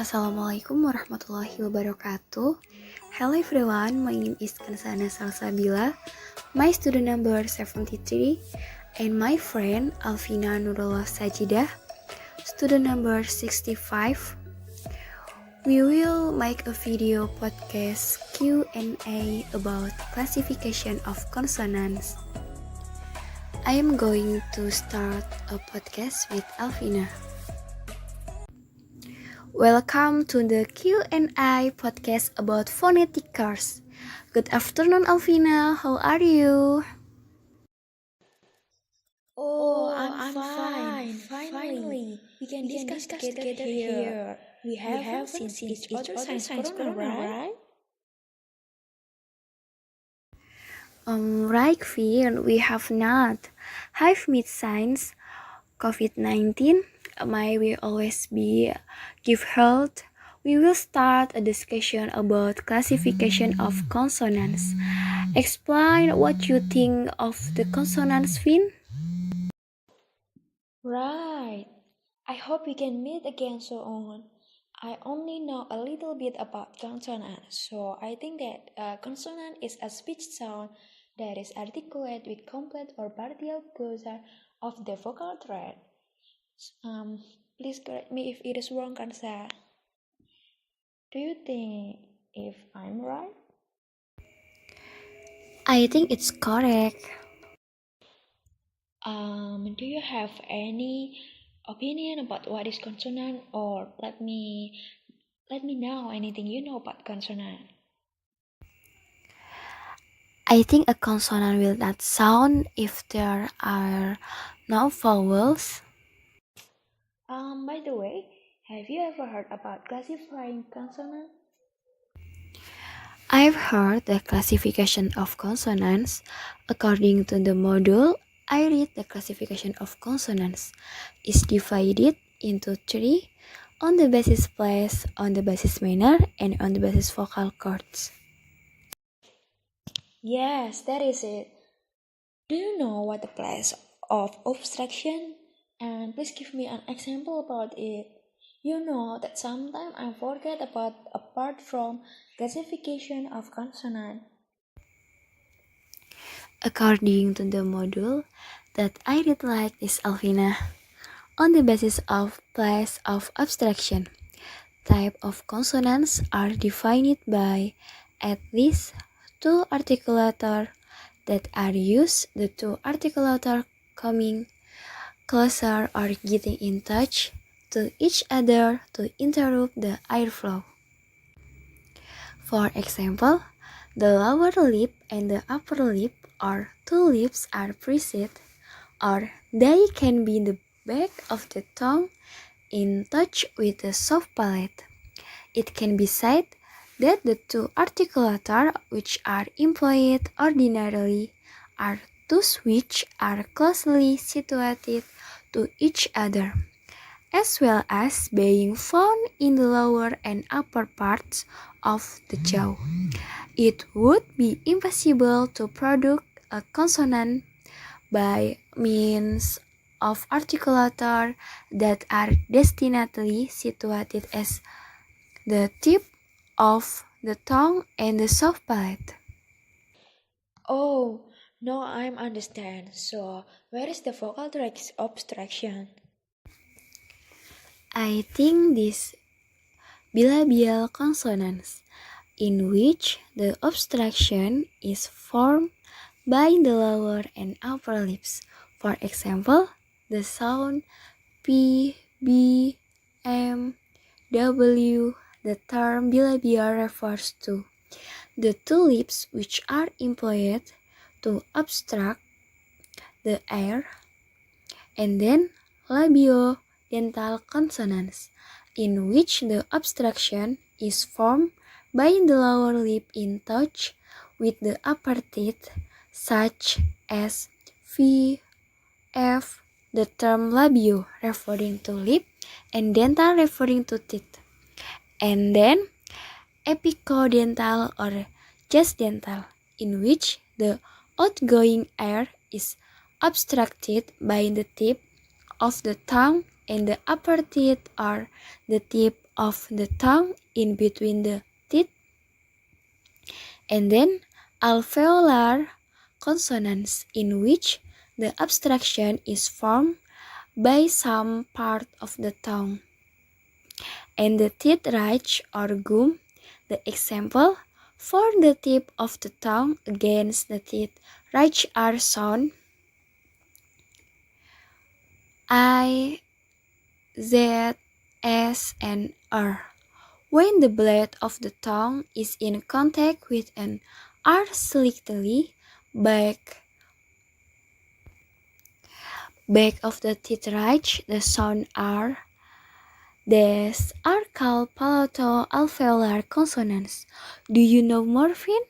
Assalamualaikum warahmatullahi wabarakatuh. Hello everyone, my name is Kansana Salsabila, my student number 73, and my friend Alvina Nurullah Sajidah, student number 65. We will make a video podcast Q&A about classification of consonants. I am going to start a podcast with Alvina. Welcome to the Q&A podcast about phonetic cars. Good afternoon, Alvina. How are you? Oh, I'm fine. Finally, we can discuss together here. We haven't seen each other since Corona, right? Right, Finn, we have not. I've met since COVID-19. May we always be give health. We will start a discussion about classification of consonants. Explain what you think of the consonants, Finn. Right. I hope we can meet again soon. I only know a little bit about consonant, so I think that a consonant is a speech sound that is articulate with complete or partial closure of the vocal thread. Please correct me if it is wrong, Kansa. Do you think if I'm right? I think it's correct. Do you have any opinion about what is consonant, or let me know anything you know about consonant? I think a consonant will not sound if there are no vowels. By the way, have you ever heard about classifying consonant? I've heard the classification of consonants. According to the module, I read the classification of consonants is divided into three on the basis place, on the basis manner, and on the basis vocal cords. Yes, that is it. Do you know what the place of obstruction? And please give me an example about it. You know that sometimes I forget about apart from classification of consonant. According to the module that I read like this, Alvina, on the basis of place of abstraction, type of consonants are defined by at least two articulator that are used. The two articulator coming closer or getting in touch to each other to interrupt the airflow. For example, the lower lip and the upper lip or two lips are preset, or they can be the back of the tongue in touch with the soft palate. It can be said that the two articulator which are employed ordinarily are those which are closely situated to each other, as well as being found in the lower and upper parts of the jaw. It would be impossible to produce a consonant by means of articulator that are destinately situated as the tip of the tongue and the soft palate. Oh, no, I'm understand. So, where is the vocal tract obstruction? I think these bilabial consonants, in which the obstruction is formed by the lower and upper lips. For example, the sound P, B, M, W. The term bilabial refers to the two lips which are employed to obstruct the air, and then labiodental consonants, in which the obstruction is formed by the lower lip in touch with the upper teeth, such as V, F. The term labio referring to lip and dental referring to teeth, and then epicodental or just dental, in which the outgoing air is obstructed by the tip of the tongue and the upper teeth or the tip of the tongue in between the teeth, and then alveolar consonants in which the obstruction is formed by some part of the tongue, and the teeth ridge or gum. The example for the tip of the tongue against the teeth ridge are sound I, Z, S, and R. When the blade of the tongue is in contact with an R slightly back of the teeth ridge, the sound R. These are called palato-alveolar consonants. Do you know Morphine?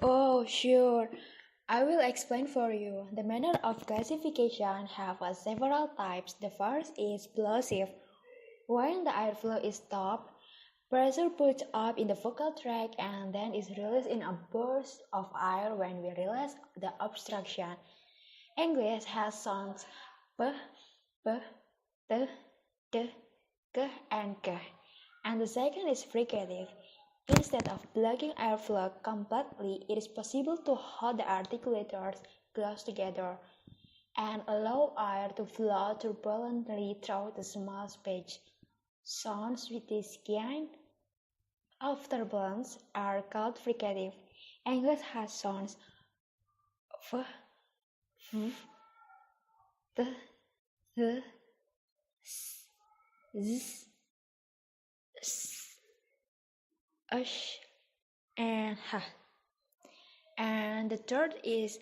Oh, sure. I will explain for you. The manner of classification have several types. The first is plosive. When the airflow is stopped, pressure puts up in the vocal tract and then is released in a burst of air when we release the obstruction. English has sounds p, p, t, t, k, and k. And the second is fricative. Instead of blocking airflow completely, it is possible to hold the articulators close together and allow air to flow turbulently through the small space. Sounds with this kind of turbulence are called fricative. English has sounds f, v, t, th, s, z, s, sh, and h. And the third is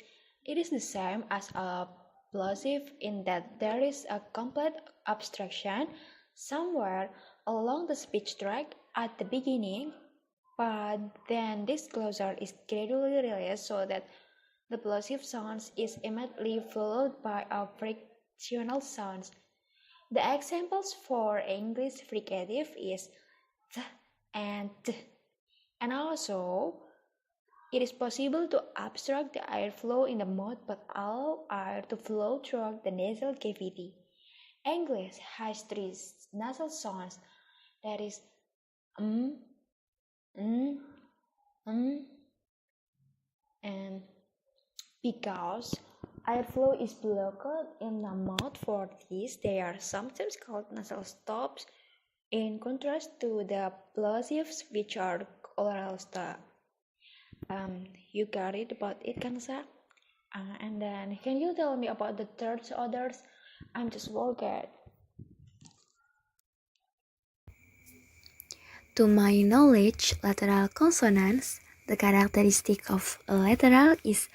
it is the same as a plosive in that there is a complete obstruction somewhere along the speech tract at the beginning, but then this closure is gradually released so that the plosive sound is immediately followed by a frictional sound. The examples for English fricative is th and t, and also it is possible to obstruct the airflow in the mouth but allow air to flow through the nasal cavity. English has three nasal sounds, that is mm, mm, mm, and because airflow is blocked in the mouth for this, they are sometimes called nasal stops, in contrast to the plosives, which are oral stops. You got it about it, Kansa? And then, can you tell me about the third others? I'm just forget. To my knowledge, lateral consonants, the characteristic of a lateral is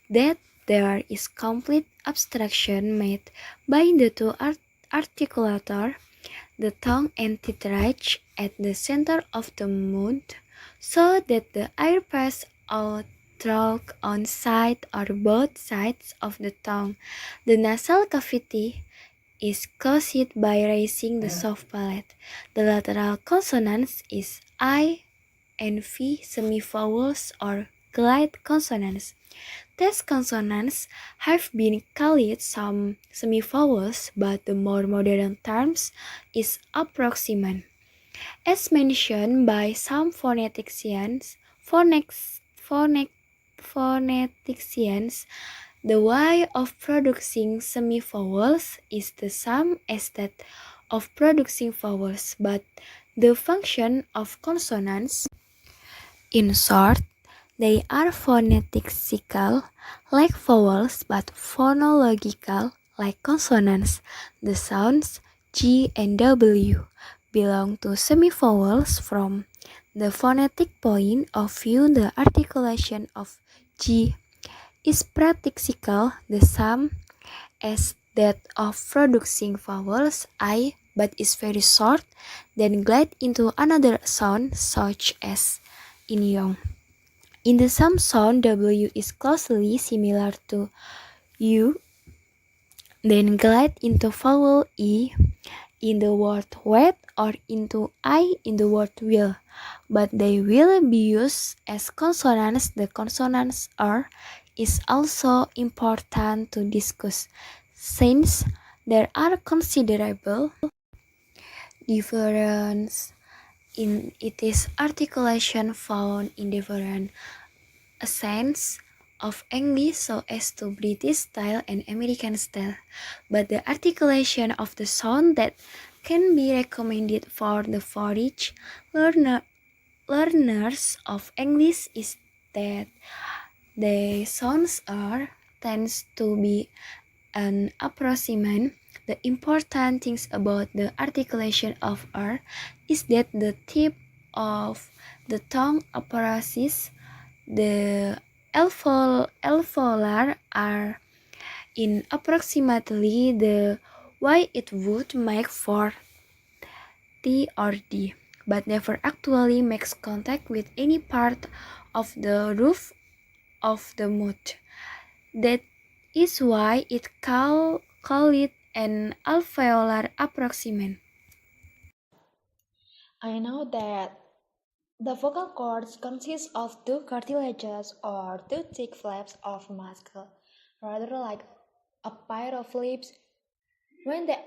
that there is complete obstruction made by the two articulator, the tongue and teeth ridge at the center of the mouth, so that the air passes out through on side or both sides of the tongue. The nasal cavity is caused by raising the soft palate. The lateral consonants is I and V semivowels or glide consonants. These consonants have been called some semivowels, but the more modern term is approximant. As mentioned by some phoneticians, the way of producing semivowels is the same as that of producing vowels, but the function of consonants, in short, they are phonetical like vowels but phonological like consonants. The sounds G and W belong to semivowels. From the phonetic point of view, the articulation of G is practical the same as that of producing vowels I, but is very short, then glide into another sound such as in young. In the same sound, W is closely similar to U, then glide into vowel E in the word wet or into I in the word will, but they will be used as consonants. The consonants R is also important to discuss, since there are considerable difference in its articulation found in different accents of English so as to British style and American style, but the articulation of the sound that can be recommended for the foreign learners of English is that the sounds tends to be an approximation. The important things about the articulation of R is that the tip of the tongue approaches the alveolar are in approximately the way it would make for T or D, but never actually makes contact with any part of the roof of the mouth. That is why it call it an alveolar approximation. I know that the vocal cords consist of two cartilages or two thick flaps of muscle, rather like a pair of lips. When the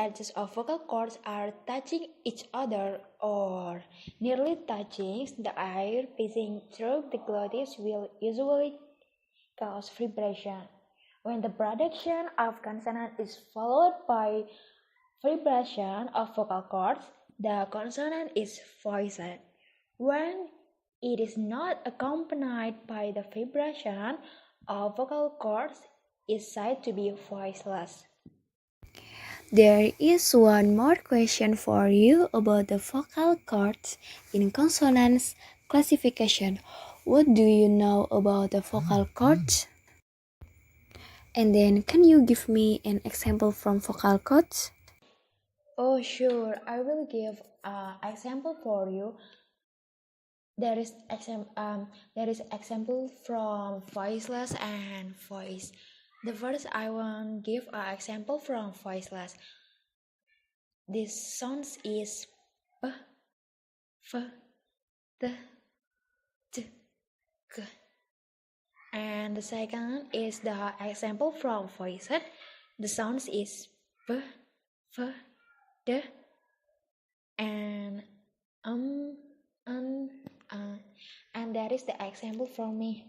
edges of vocal cords are touching each other or nearly touching, the air passing through the glottis will usually cause vibration. When the production of consonant is followed by vibration of vocal cords, the consonant is voiced. When it is not accompanied by the vibration of vocal cords, it is said to be voiceless. There is one more question for you about the vocal cords in consonants classification. What do you know about the vocal cords? And then, can you give me an example from vocal cords? Oh, sure, I will give an example for you. There is example from voiceless and voice. The first I want give an example from voiceless. This sounds is p, f, t, t, k. And the second is the example from voiced. The sounds is p, f, d, and um, and that is the example from me.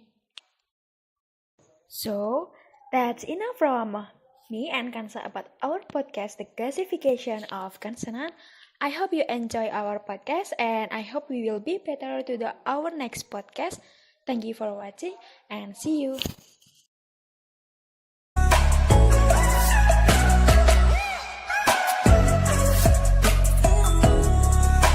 So that's enough from me and Kansa about our podcast, the classification of consonant. I hope you enjoy our podcast and I hope we will be better to our next podcast. Thank you for watching and see you.